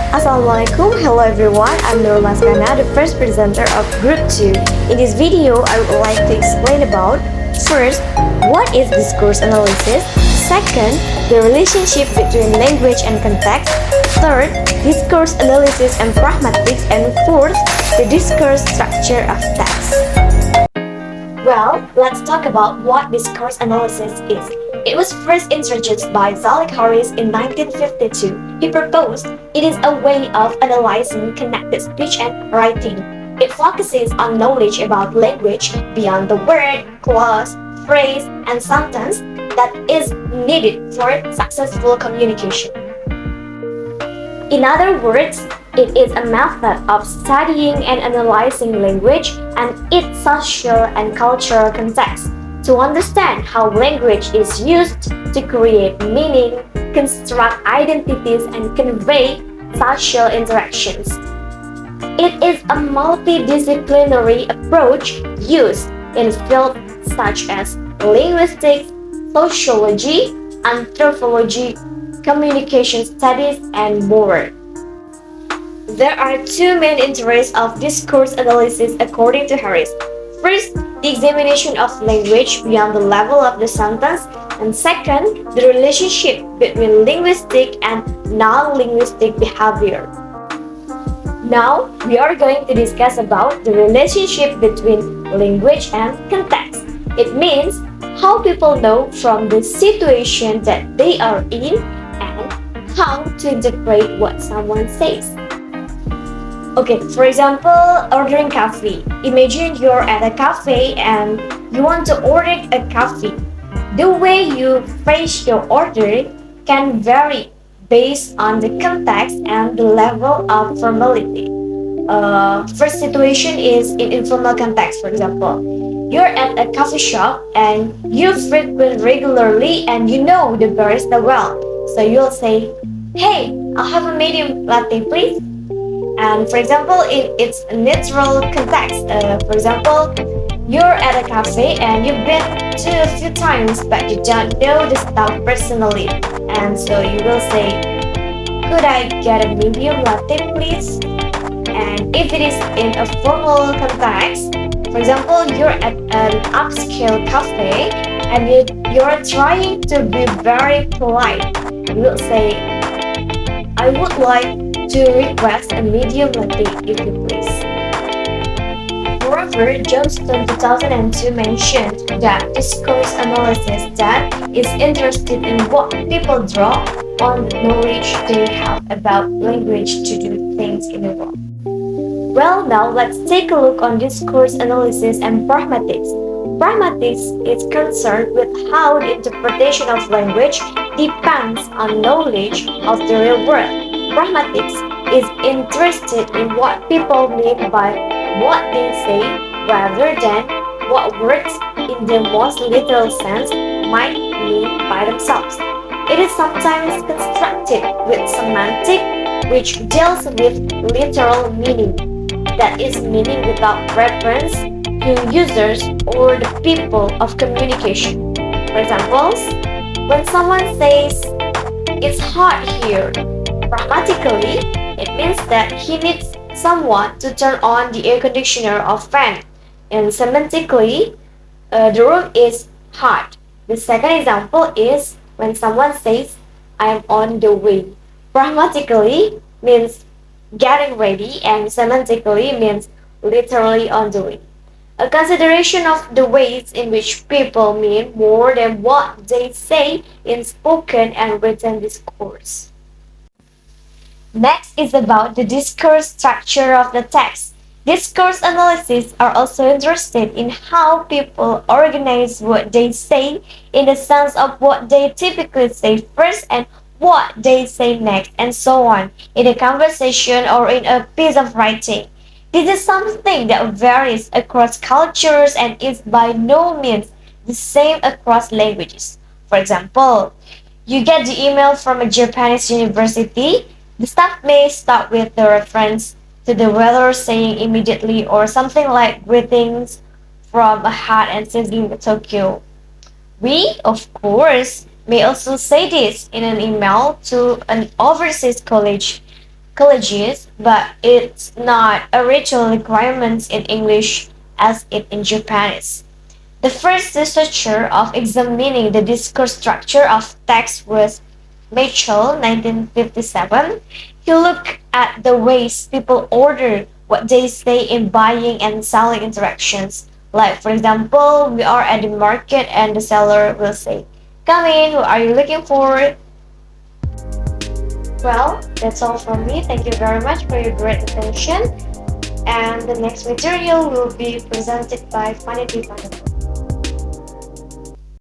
Assalamualaikum, hello everyone, I'm Nur Maskana, the first presenter of Group 2. In this video, I would like to explain about first, what is discourse analysis, second, the relationship between language and context, third, discourse analysis and pragmatics, and fourth, the discourse structure of text. Well, let's talk about what discourse analysis is. It was first introduced by Zalek Harris in 1952. He proposed it is a way of analyzing connected speech and writing. It focuses on knowledge about language beyond the word, clause, phrase, and sentence that is needed for successful communication. In other words, it is a method of studying and analyzing language and its social and cultural context to understand how language is used to create meaning, construct identities, and convey social interactions. It is a multidisciplinary approach used in fields such as linguistics, sociology, anthropology, communication studies, and more. There are two main interests of discourse analysis according to Harris. First, the examination of language beyond the level of the sentence, and second, the relationship between linguistic and non-linguistic behavior. Now, we are going to discuss about the relationship between language and context. It means how people know from the situation that they are in and how to interpret what someone says. Okay, for example, ordering coffee. Imagine you're at a cafe and you want to order a coffee. The way you phrase your order can vary based on the context and the level of formality. First situation is in informal context, for example. You're at a coffee shop and you frequent regularly and you know the barista well. So you'll say, "Hey, I'll have a medium latte, please." And for example, in its neutral context, for example, you're at a cafe and you've been to a few times but you don't know the staff personally. And so you will say, "Could I get a medium latte, please?" And if it is in a formal context, for example, you're at an upscale cafe and you're trying to be very polite, you will say, "I would like to request a medium latte, if you please." Moreover, Johnston 2002 mentioned that discourse analysis that is interested in what people draw on the knowledge they have about language to do things in the world. Well, now let's take a look on discourse analysis and pragmatics. Pragmatics is concerned with how the interpretation of language depends on knowledge of the real world. Pragmatics is interested in what people mean by what they say rather than what words in the most literal sense might mean by themselves. It is sometimes constructed with semantic, which deals with literal meaning, that is meaning without reference to users or the people of communication. For example, when someone says, "It's hot here," pragmatically, it means that he needs someone to turn on the air conditioner or fan. And semantically, the room is hot. The second example is when someone says, "I'm on the way." Pragmatically means getting ready and semantically means literally on the way. A consideration of the ways in which people mean more than what they say in spoken and written discourse. Next is about the discourse structure of the text. Discourse analysts are also interested in how people organize what they say in the sense of what they typically say first and what they say next, and so on, in a conversation or in a piece of writing. This is something that varies across cultures and is by no means the same across languages. For example, you get the email from a Japanese university. The staff may start with the reference to the weather, saying immediately or something like "Greetings from a hot and sizzling Tokyo." We, of course, may also say this in an email to an overseas college colleges, but it's not a ritual requirement in English as it in Japanese. The first researcher of examining the discourse structure of text was Mitchell, 1957. He looked at the ways people order what they say in buying and selling interactions. Like, for example, we are at the market and the seller will say, "Come in, what are you looking for?" Well, that's all from me. Thank you very much for your great attention. And the next material will be presented by Fanny Divana.